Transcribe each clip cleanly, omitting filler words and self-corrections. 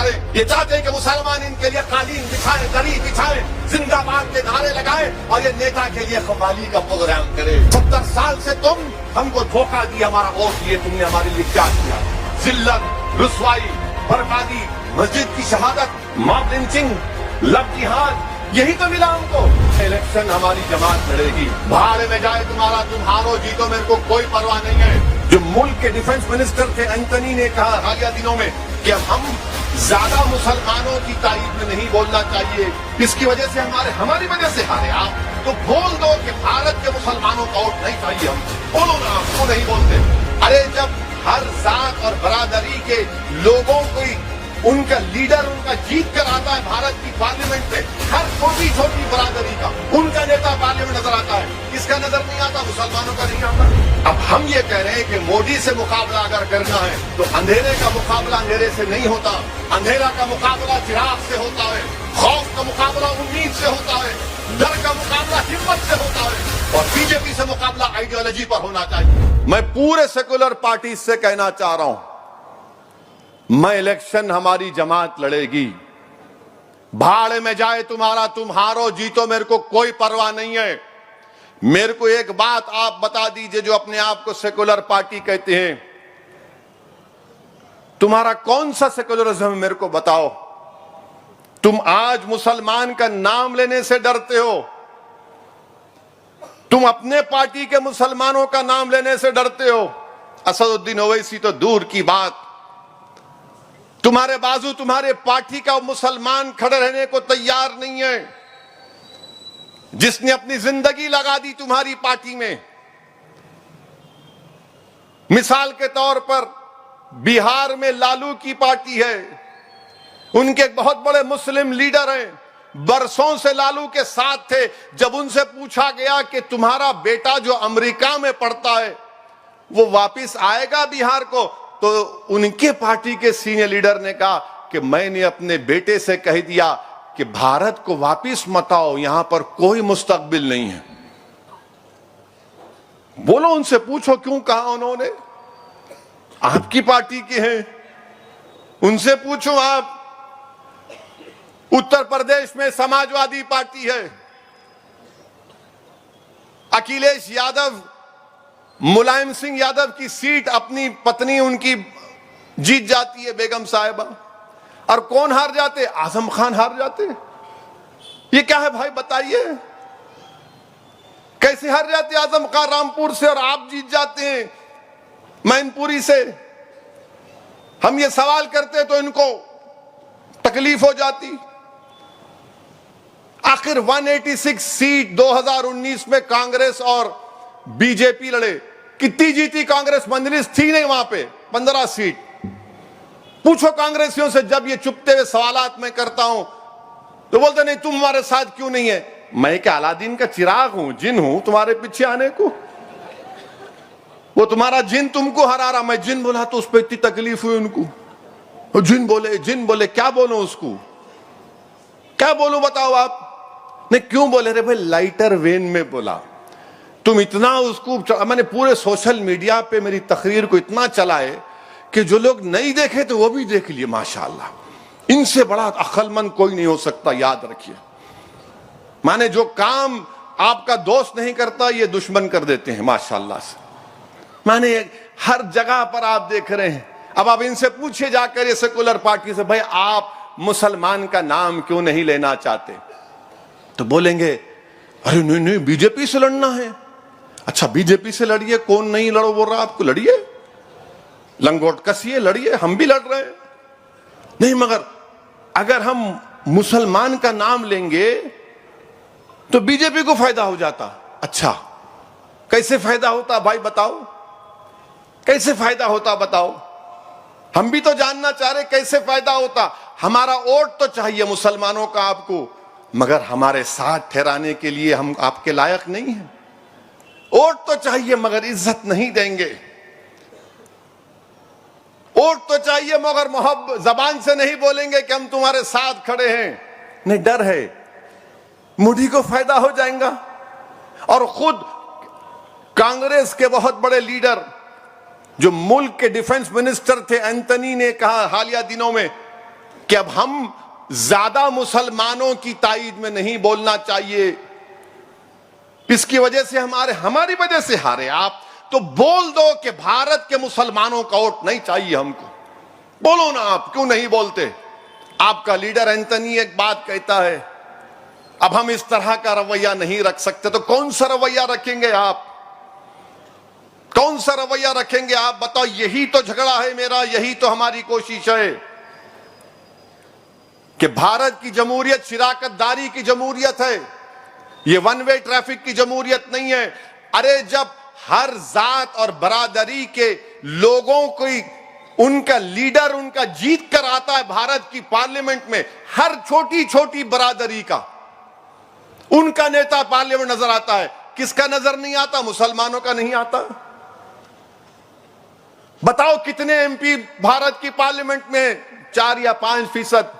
करें। ये चाहते हैं कि मुसलमान इनके लिए कालीन बिछाएं, दरी बिछाएं, जिंदाबाद के नारे लगाएं और ये नेता के लिए कव्वाली का प्रोग्राम करे। 70 साल से तुम हमको धोखा दिया, हमारा वोट दिए, तुमने हमारे लिए क्या किया? जिल्लत, रुसवाई, बर्बादी, मस्जिद की शहादत, मॉब लिंचिंग, लव जिहाद, यही तो मिला हमको। इलेक्शन हमारी जमात लड़ेगी, भाड़ में जाए तुम्हारा, तुम हारो जीतो मेरे को कोई परवाह नहीं है। जो मुल्क के डिफेंस मिनिस्टर थे एंटनी ने कहा हालिया दिनों में कि हम ज्यादा मुसलमानों की तारीफ में नहीं बोलना चाहिए, इसकी वजह से हमारी वजह से हारे आप। तो बोल दो कि भारत के मुसलमानों का वोट नहीं चाहिए हम, बोलो ना, आपको नहीं बोलते। अरे जब हर जात और बरादरी के लोगों को उनका लीडर उनका जीत कर आता है भारत की पार्लियामेंट में, हर छोटी छोटी बरादरी का उनका नेता पार्लियामेंट नजर आता है, इसका नजर नहीं आता, मुसलमानों का नहीं आता। अब हम ये कह रहे हैं कि मोदी से मुकाबला अगर करना है तो अंधेरे का मुकाबला अंधेरे से नहीं होता, अंधेरा का मुकाबला चिराग से होता है, खौफ का मुकाबला उम्मीद से होता है, डर का मुकाबला हिम्मत से होता है, और बीजेपी से मुकाबला आइडियोलॉजी पर होना चाहिए। मैं पूरे सेकुलर पार्टी से कहना चाह रहा हूं, मैं इलेक्शन हमारी जमात लड़ेगी, भाड़ में जाए तुम्हारा, तुम हारो जीतो मेरे को कोई परवाह नहीं है। मेरे को एक बात आप बता दीजिए, जो अपने आप को सेकुलर पार्टी कहते हैं, तुम्हारा कौन सा सेकुलरिज्म है मेरे को बताओ। तुम आज मुसलमान का नाम लेने से डरते हो, तुम अपने पार्टी के मुसलमानों का नाम लेने से डरते हो। असदुद्दीन ओवैसी तो दूर की बात, तुम्हारे बाजू तुम्हारे पार्टी का मुसलमान खड़े रहने को तैयार नहीं है, जिसने अपनी जिंदगी लगा दी तुम्हारी पार्टी में। मिसाल के तौर पर बिहार में लालू की पार्टी है, उनके बहुत बड़े मुस्लिम लीडर हैं, बरसों से लालू के साथ थे। जब उनसे पूछा गया कि तुम्हारा बेटा जो अमेरिका में पढ़ता है वो वापिस आएगा बिहार को, तो उनके पार्टी के सीनियर लीडर ने कहा कि मैंने अपने बेटे से कह दिया कि भारत को वापिस मत आओ, यहां पर कोई मुस्तकबिल नहीं है। बोलो, उनसे पूछो क्यों कहा उन्होंने, आपकी पार्टी के हैं, उनसे पूछो आप। उत्तर प्रदेश में समाजवादी पार्टी है, अखिलेश यादव, मुलायम सिंह यादव की सीट अपनी पत्नी उनकी जीत जाती है, बेगम साहिबा, और कौन हार जाते? आजम खान हार जाते। ये क्या है भाई बताइए, कैसे हार जाते आजम खान रामपुर से और आप जीत जाते हैं मैनपुरी से? हम ये सवाल करते तो इनको तकलीफ हो जाती। आखिर 186 सीट 2019 में कांग्रेस और बीजेपी लड़े, कितनी जीती कांग्रेस? मंजलिस थी नहीं वहां पे, 15 सीट। पूछो कांग्रेसियों से, जब ये चुपते हुए सवालात मैं करता हूं तो बोलते नहीं तुम हमारे साथ क्यों नहीं है। मैं क्या अलादीन का चिराग हूं, जिन हूं तुम्हारे पीछे आने को? वो तुम्हारा जिन तुमको हरा रहा, मैं जिन बोला तो उस पर इतनी तकलीफ हुई उनको। जिन बोले क्या बोलो उसको, क्या बोलो बताओ आप? नहीं क्यों बोले? रे भाई लाइटर वेन में बोला, तुम इतना उसको, मैंने पूरे सोशल मीडिया पे मेरी तकरीर को इतना चलाए कि जो लोग नहीं देखे तो वो भी देख लिए। माशाल्लाह, इनसे बड़ा अक्लमंद कोई नहीं हो सकता, याद रखिए। माने जो काम आपका दोस्त नहीं करता ये दुश्मन कर देते हैं माशाल्लाह से। माने हर जगह पर आप देख रहे हैं। अब आप इनसे पूछिए जाकर ये सेकुलर पार्टी से, भाई आप मुसलमान का नाम क्यों नहीं लेना चाहते? तो बोलेंगे अरे नहीं बीजेपी से लड़ना है। अच्छा बीजेपी से लड़िए, कौन नहीं लड़ो बोल रहा आपको? लड़िए, लंगोट कसिए, लड़िए, हम भी लड़ रहे हैं। नहीं मगर अगर हम मुसलमान का नाम लेंगे तो बीजेपी को फायदा हो जाता। अच्छा कैसे फायदा होता भाई बताओ, कैसे फायदा होता बताओ? हम भी तो जानना चाह रहे कैसे फायदा होता। हमारा वोट तो चाहिए मुसलमानों का आपको, मगर हमारे साथ ठहराने के लिए हम आपके लायक नहीं हैं। वोट तो चाहिए मगर इज्जत नहीं देंगे, वोट तो चाहिए मगर मोहब्बत, जबान से नहीं बोलेंगे कि हम तुम्हारे साथ खड़े हैं। नहीं, डर है मोदी को फायदा हो जाएगा। और खुद कांग्रेस के बहुत बड़े लीडर जो मुल्क के डिफेंस मिनिस्टर थे एंटनी ने कहा हालिया दिनों में कि अब हम ज्यादा मुसलमानों की ताईद में नहीं बोलना चाहिए, इसकी वजह से हमारी वजह से हारे आप, तो बोल दो कि भारत के मुसलमानों का वोट नहीं चाहिए हमको। बोलो ना, आप क्यों नहीं बोलते? आपका लीडर एंथनी एक बात कहता है, अब हम इस तरह का रवैया नहीं रख सकते, तो कौन सा रवैया रखेंगे आप? कौन सा रवैया रखेंगे आप? बताओ। यही तो झगड़ा है मेरा, यही तो हमारी कोशिश है कि भारत की जमहूरियत शिराकतदारी की जमहूरियत है, ये वन वे ट्रैफिक की जमहूरियत नहीं है। अरे जब हर जात और बरादरी के लोगों को उनका लीडर उनका जीत कर आता है भारत की पार्लियामेंट में, हर छोटी छोटी बरादरी का उनका नेता पार्लियामेंट नजर आता है, किसका नजर नहीं आता? मुसलमानों का नहीं आता। बताओ कितने एमपी भारत की पार्लियामेंट में? 4 या 5%।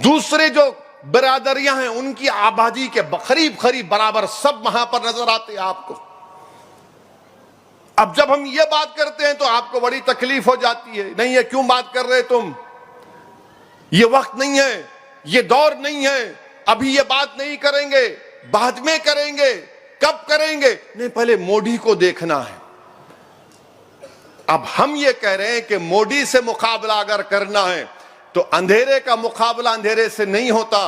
दूसरे जो बरादरियां हैं उनकी आबादी के करीब करीब बराबर सब वहां पर नजर आते हैं आपको। अब जब हम ये बात करते हैं तो आपको बड़ी तकलीफ हो जाती है, नहीं ये क्यों बात कर रहे तुम, ये वक्त नहीं है, ये दौर नहीं है, अभी ये बात नहीं करेंगे, बाद में करेंगे। कब करेंगे? नहीं, पहले मोदी को देखना है। अब हम ये कह रहे हैं कि मोदी से मुकाबला अगर करना है तो अंधेरे का मुकाबला अंधेरे से नहीं होता,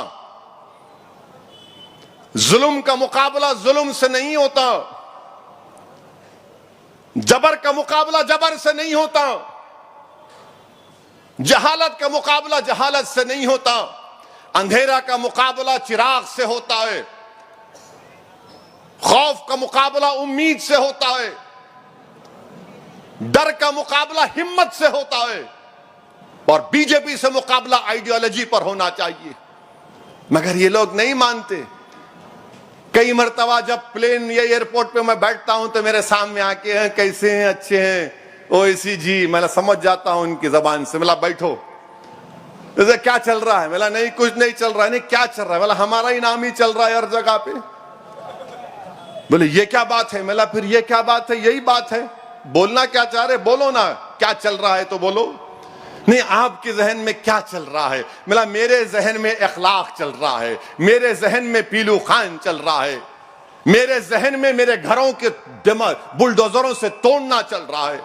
जुल्म का मुकाबला जुल्म से नहीं होता, जबर का मुकाबला जबर से नहीं होता, जहालत का मुकाबला जहालत से नहीं होता, अंधेरा का मुकाबला चिराग से होता है, खौफ का मुकाबला उम्मीद से होता है, डर का मुकाबला हिम्मत से होता है, और बीजेपी से मुकाबला आइडियोलॉजी पर होना चाहिए। मगर ये लोग नहीं मानते। कई मर्तबा जब प्लेन या एयरपोर्ट पे मैं बैठता हूं तो मेरे सामने आके हैं, कैसे हैं, अच्छे हैं, ओवैसी जी, मैं समझ जाता हूं उनकी जबान से। मिला बैठो, जैसे क्या चल रहा है? मिला नहीं कुछ नहीं चल रहा है। नहीं क्या चल रहा है? मिला हमारा ही नाम ही चल रहा है हर जगह पे। बोले ये क्या बात है? मिला फिर ये क्या बात है? यही बात है। बोलना क्या चाह रहे? बोलो ना, क्या चल रहा है तो बोलो। नहीं, आपके जहन में क्या चल रहा है? मिला मेरे जहन में इखलाक चल रहा है, मेरे जहन में पीलू खान चल रहा है, मेरे जहन में मेरे घरों के बुलडोजरों से तोड़ना चल रहा है,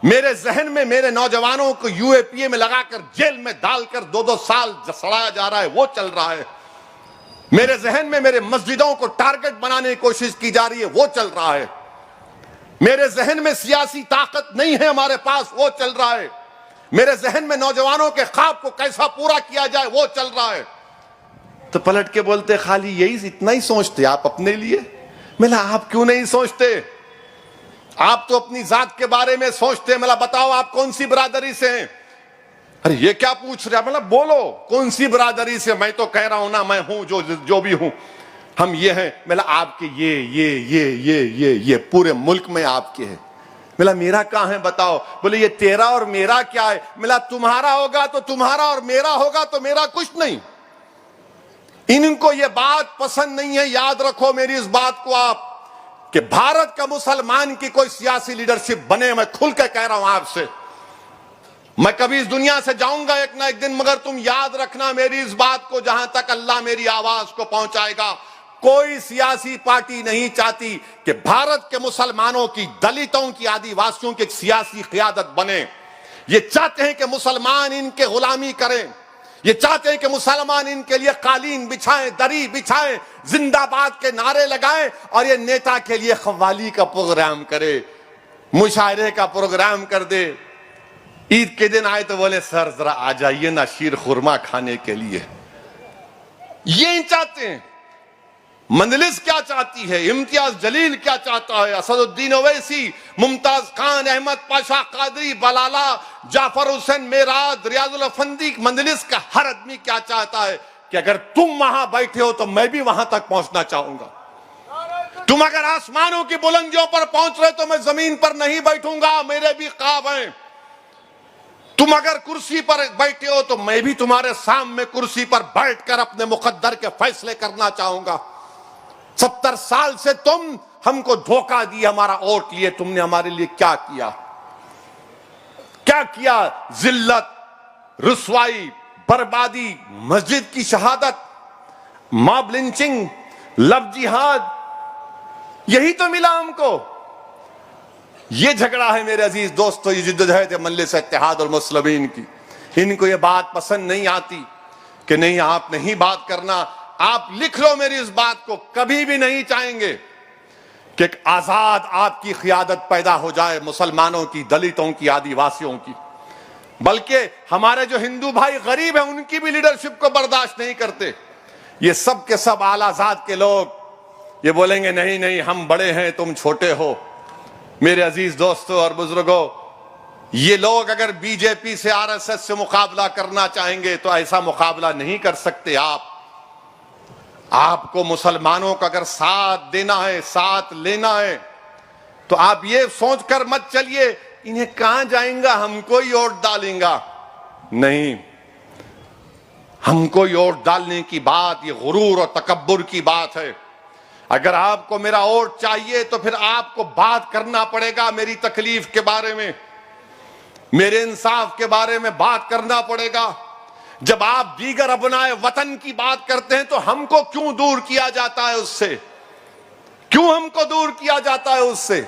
मेरे जहन में मेरे नौजवानों को यूएपीए में लगाकर जेल में डालकर 2-2 साल सड़ाया जा रहा है, वो चल रहा है, मेरे जहन में मेरे मस्जिदों को टारगेट बनाने की कोशिश की जा रही है, वो चल रहा है, मेरे जहन में सियासी ताकत नहीं है हमारे पास, वो चल रहा है, मेरे जहन में नौजवानों के ख्वाब को कैसा पूरा किया जाए, वो चल रहा है। तो पलट के बोलते खाली यही इतना ही सोचते आप अपने लिए। मिला आप क्यों नहीं सोचते? आप तो अपनी जात के बारे में सोचते। मिला बताओ आप कौन सी बरादरी से हैं? अरे ये क्या पूछ रहे? मतलब बोलो कौन सी बरादरी से? मैं तो कह रहा हूं ना, मैं हूं जो भी हूं, हम ये हैं। मिला आपके ये पूरे मुल्क में आपके हैं। मिला मेरा कहां है बताओ? बोले ये तेरा और मेरा क्या है? मिला तुम्हारा होगा तो तुम्हारा और मेरा होगा तो मेरा कुछ नहीं। इनको ये बात पसंद नहीं है। याद रखो मेरी इस बात को आप, कि भारत का मुसलमान की कोई सियासी लीडरशिप बने, मैं खुल के कह रहा हूं आपसे, मैं कभी इस दुनिया से जाऊंगा एक ना एक दिन, मगर तुम याद रखना मेरी इस बात को, जहां तक अल्लाह मेरी आवाज को पहुंचाएगा, कोई सियासी पार्टी नहीं चाहती कि भारत के मुसलमानों की, दलितों की, आदिवासियों की एक सियासी क़ियादत बने। ये चाहते हैं कि मुसलमान इनके गुलामी करें, ये चाहते हैं कि मुसलमान इनके लिए कालीन बिछाएं, दरी बिछाएं, जिंदाबाद के नारे लगाएं, और ये नेता के लिए खव्वाली का प्रोग्राम करे, मुशायरे का प्रोग्राम कर दे। ईद के दिन आए तो बोले सर जरा आ जाइए ना शीर खुरमा खाने के लिए। ये चाहते हैं। मंजलिस क्या चाहती है? इम्तियाज जलील क्या चाहता है? असदुद्दीन ओवैसी, मुमताज खान, अहमद पाशा कादरी, बलाला, जाफर हुसैन मेराद, रियाजुल अफंदी, मंजलिस का हर आदमी क्या चाहता है कि अगर तुम वहां बैठे हो तो मैं भी वहां तक पहुंचना चाहूंगा। तुम अगर आसमानों की बुलंदियों पर पहुंच रहे तो मैं जमीन पर नहीं बैठूंगा, मेरे भी ख्वाब हैं। तुम अगर कुर्सी पर बैठे हो तो मैं भी तुम्हारे सामने कुर्सी पर बैठकर अपने मुकद्दर के फैसले करना चाहूंगा। 70 साल से तुम हमको धोखा दिया, हमारा वोट लिए, तुमने हमारे लिए क्या किया? क्या किया? जिल्लत, रुसवाई, बर्बादी, मस्जिद की शहादत, मॉब लिंचिंग, लव जिहाद, यही तो मिला हमको। ये झगड़ा है मेरे अजीज दोस्तों, ये जिद्दोजहद है मजलिस इत्तेहाद और मुस्लिमीन की। इनको ये बात पसंद नहीं आती कि नहीं आप नहीं बात करना, आप लिख लो मेरी इस बात को, कभी भी नहीं चाहेंगे कि एक आजाद आपकी क़ियादत पैदा हो जाए, मुसलमानों की, दलितों की, आदिवासियों की। बल्कि हमारे जो हिंदू भाई गरीब हैं उनकी भी लीडरशिप को बर्दाश्त नहीं करते। ये सब के सब आलाजाद के लोग ये बोलेंगे नहीं नहीं हम बड़े हैं तुम छोटे हो। मेरे अजीज दोस्तों और बुजुर्गों, ये लोग अगर बीजेपी से, आरएसएस से मुकाबला करना चाहेंगे तो ऐसा मुकाबला नहीं कर सकते आप। आपको मुसलमानों का अगर साथ देना है, साथ लेना है, तो आप ये सोचकर मत चलिए इन्हें कहां जाएंगा, हमको ही वोट डालेंगा। नहीं, हमको ही वोट डालने की बात ये गुरूर और तकब्बुर की बात है। अगर आपको मेरा वोट चाहिए तो फिर आपको बात करना पड़ेगा मेरी तकलीफ के बारे में, मेरे इंसाफ के बारे में बात करना पड़ेगा। जब आप दीगर अपनाए वतन की बात करते हैं तो हमको क्यों दूर किया जाता है उससे, क्यों हमको दूर किया जाता है उससे?